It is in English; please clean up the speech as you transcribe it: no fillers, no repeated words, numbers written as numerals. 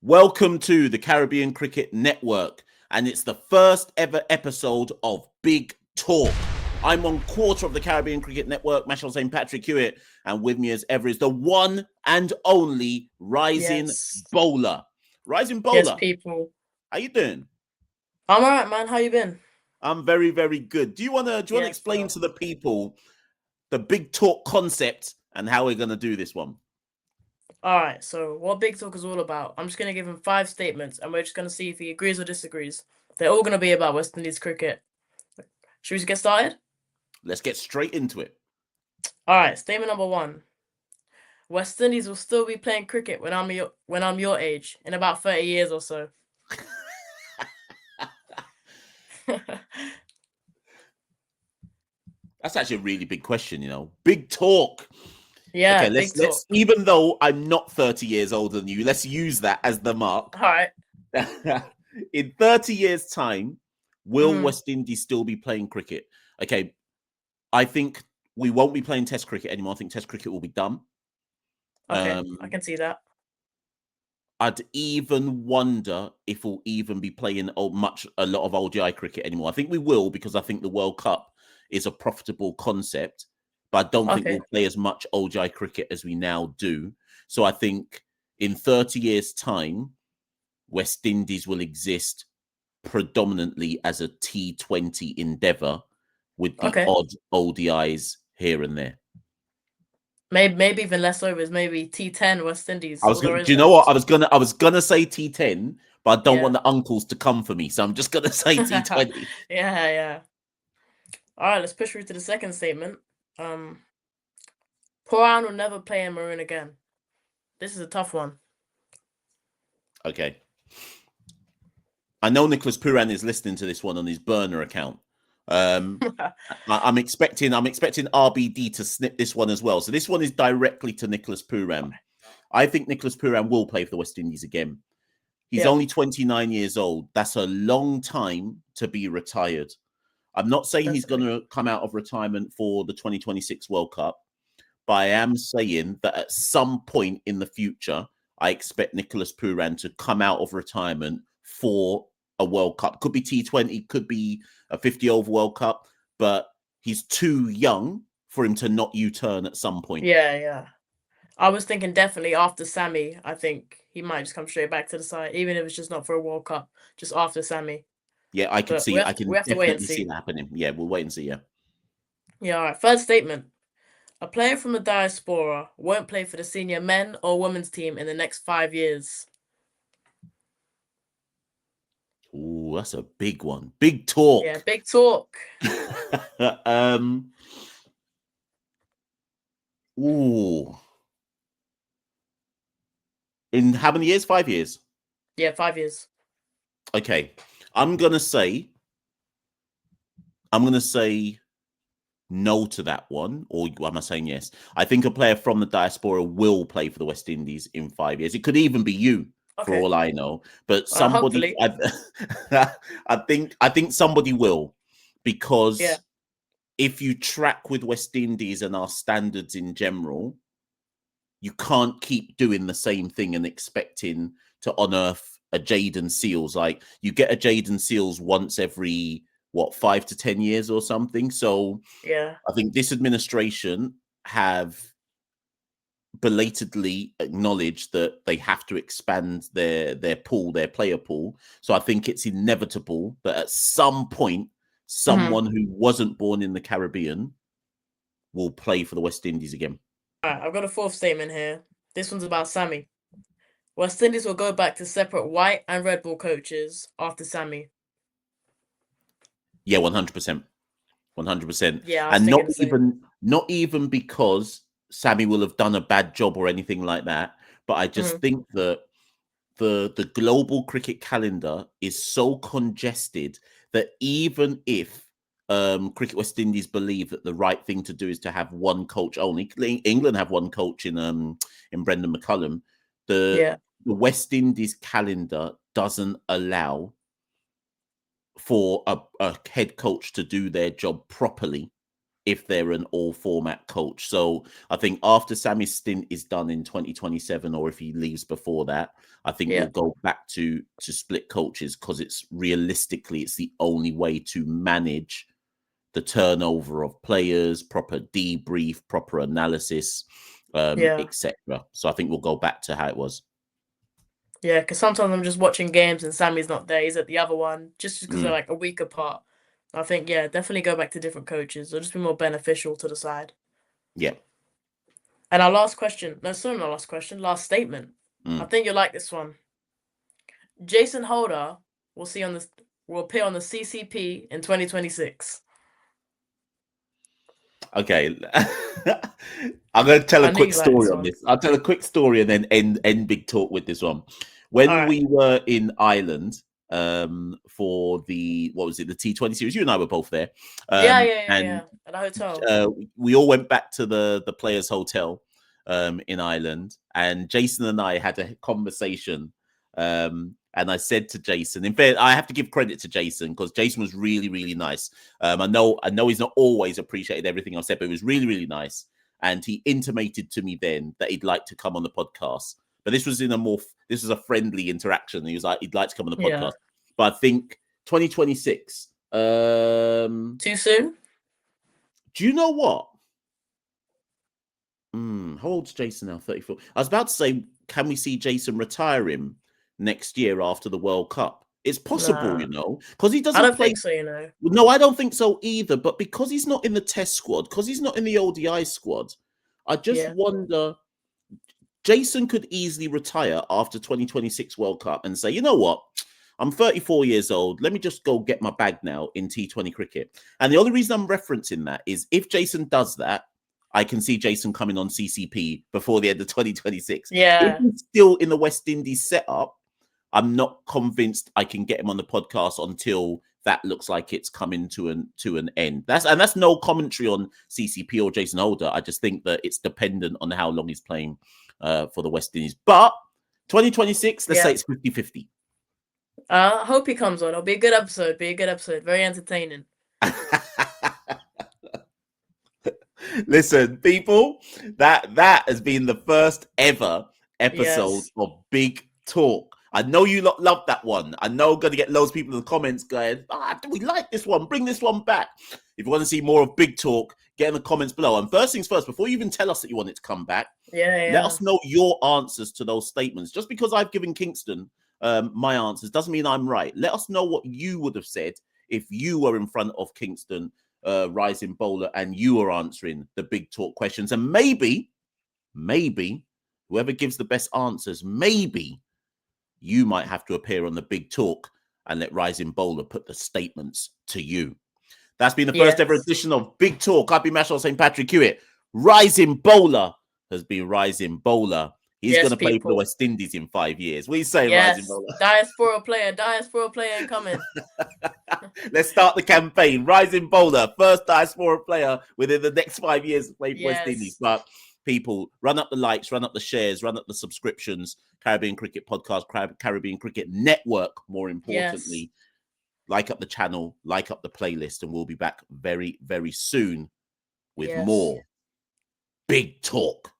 Welcome to the Caribbean Cricket Network, and it's the first ever episode of Big Talk. I'm on quarter of the Caribbean Cricket Network, Mashal St. Patrick Hewitt, and with me as ever is the one and only Rising Bowler. Rising Bowler. Yes, people. How you doing? I'm alright, man. How you been? I'm very, very good. Do you want to explain to the people the Big Talk concept and how we're going to do this one? Alright, so what Big Talk is all about, I'm just going to give him 5 statements and we're just going to see if he agrees or disagrees. They're all going to be about West Indies cricket. Should we just get started? Let's get straight into it. Alright, statement number 1. West Indies will still be playing cricket when I'm your age, in about 30 years or so. That's actually a really big question, Big talk. Yeah, okay, let's even though I'm not 30 years older than you, let's use that as the mark. All right. In 30 years' time, will West Indies still be playing cricket? Okay, I think we won't be playing Test cricket anymore. I think Test cricket will be done. Okay, I can see that. I'd even wonder if we'll even be playing a lot of ODI cricket anymore. I think we will, because I think the World Cup is a profitable concept, but I don't think we'll play as much ODI cricket as we now do. So I think in 30 years' time, West Indies will exist predominantly as a T20 endeavour with the odd ODIs here and there. Maybe even less overs. Maybe T10 West Indies. Do you know what? I was gonna say T10, but I don't want the uncles to come for me, so I'm just gonna say T20. Yeah. All right, let's push through to the second statement. Pooran will never play in Maroon again. This is a tough one. Okay. I know Nicholas Pooran is listening to this one on his burner account. I'm expecting RBD to snip this one as well. So this one is directly to Nicholas Pooran. I think Nicholas Pooran will play for the West Indies again. He's only 29 years old. That's a long time to be retired. I'm not saying he's going to come out of retirement for the 2026 World Cup, but I am saying that at some point in the future, I expect Nicholas Pooran to come out of retirement for a World Cup. Could be T20, could be a 50-over World Cup, but he's too young for him to not U-turn at some point. Yeah. I was thinking definitely after Sammy. I think he might just come straight back to the side, even if it's just not for a World Cup, just after Sammy. Yeah, I can see. We have to wait and see that happening. Yeah, we'll wait and see. Yeah. All right. Third statement: a player from the diaspora won't play for the senior men or women's team in the next 5 years. Oh, that's a big one. Big talk. Yeah, big talk. Ooh. In how many years? 5 years? Yeah, 5 years. Okay. I'm gonna say no to that one, or am I saying yes? I think a player from the diaspora will play for the West Indies in 5 years. It could even be you, for all I know. But somebody, I think somebody will, because if you track with West Indies and our standards in general, you can't keep doing the same thing and expecting to unearth a Jayden Seales. Like, you get a Jayden Seales once every 5 to 10 years or something. So yeah, I think this administration have belatedly acknowledged that they have to expand their player pool. So I think it's inevitable that at some point, someone who wasn't born in the Caribbean will play for the West Indies again. All right, I've got a fourth statement here. This one's about Sammy. West Indies will go back to separate white and red ball coaches after Sammy. Yeah, 100%. 100%. Yeah, and not even because Sammy will have done a bad job or anything like that, but I just think that the global cricket calendar is so congested that even if Cricket West Indies believe that the right thing to do is to have one coach only, England have one coach in Brendan McCullum, the West Indies calendar doesn't allow for a head coach to do their job properly if they're an all-format coach. So I think after Sammy's stint is done in 2027, or if he leaves before that, I think we'll go back to split coaches, because it's realistically it's the only way to manage the turnover of players, proper debrief, proper analysis, etc. So I think we'll go back to how it was. Yeah, because sometimes I'm just watching games and Sammy's not there. He's at the other one, just because they're like a week apart. I think, yeah, definitely go back to different coaches. It'll just be more beneficial to the side. Yeah. And our last question, no, sorry, not last question, last statement. I think you'll like this one. Jason Holder will appear on the CCP in 2026. Okay. I'm going to tell a quick story on this. I'll tell a quick story and then end big talk with this one. When we were in Ireland for the T20 series, you and I were both there. Yeah. At a hotel. We all went back to the players' hotel in Ireland, and Jason and I had a conversation. And I said to Jason, in fact, I have to give credit to Jason, because Jason was really, really nice. I know he's not always appreciated everything I've said, but it was really, really nice. And he intimated to me then that he'd like to come on the podcast. But this was this was a friendly interaction. He was like, he'd like to come on the podcast. But I think 2026. Too soon? Do you know what? How old's Jason now? 34. I was about to say, can we see Jason retire him next year after the World Cup? It's possible, because he doesn't I don't play. think so, No, I don't think so either. But because he's not in the Test squad, because he's not in the ODI squad, I just wonder. Jason could easily retire after 2026 World Cup and say, you know what? I'm 34 years old. Let me just go get my bag now in T20 cricket. And the only reason I'm referencing that is if Jason does that, I can see Jason coming on CCP before the end of 2026. Yeah. If he's still in the West Indies setup, I'm not convinced I can get him on the podcast until that looks like it's coming to an end. That's no commentary on CCP or Jason Holder. I just think that it's dependent on how long he's playing for the West Indies. But 2026, let's say it's 50-50. I hope he comes on. It'll be a good episode. Very entertaining. Listen, people, that has been the first ever episode of Big Talk. I know you lot love that one. I know I'm going to get loads of people in the comments going, do we like this one? Bring this one back. If you want to see more of Big Talk, get in the comments below. And first things first, before you even tell us that you want it to come back, let us know your answers to those statements. Just because I've given Kingston my answers doesn't mean I'm right. Let us know what you would have said if you were in front of Kingston, rising bowler, and you were answering the Big Talk questions. And maybe whoever gives the best answers, maybe you might have to appear on the Big Talk and let Rising Bowler put the statements to you. That's been the first ever edition of Big Talk. I've been Mashal St. Patrick Hewitt. Rising Bowler has been Rising Bowler. He's going to play for the West Indies in 5 years. What are you saying, Rising Bowler? Diaspora player coming. Let's start the campaign. Rising Bowler, first diaspora player within the next 5 years to play for West Indies. But people, run up the likes, run up the shares, run up the subscriptions. Caribbean Cricket Podcast, Caribbean Cricket Network, more importantly. Like up the channel, like up the playlist, and we'll be back very, very soon with more Big Talk.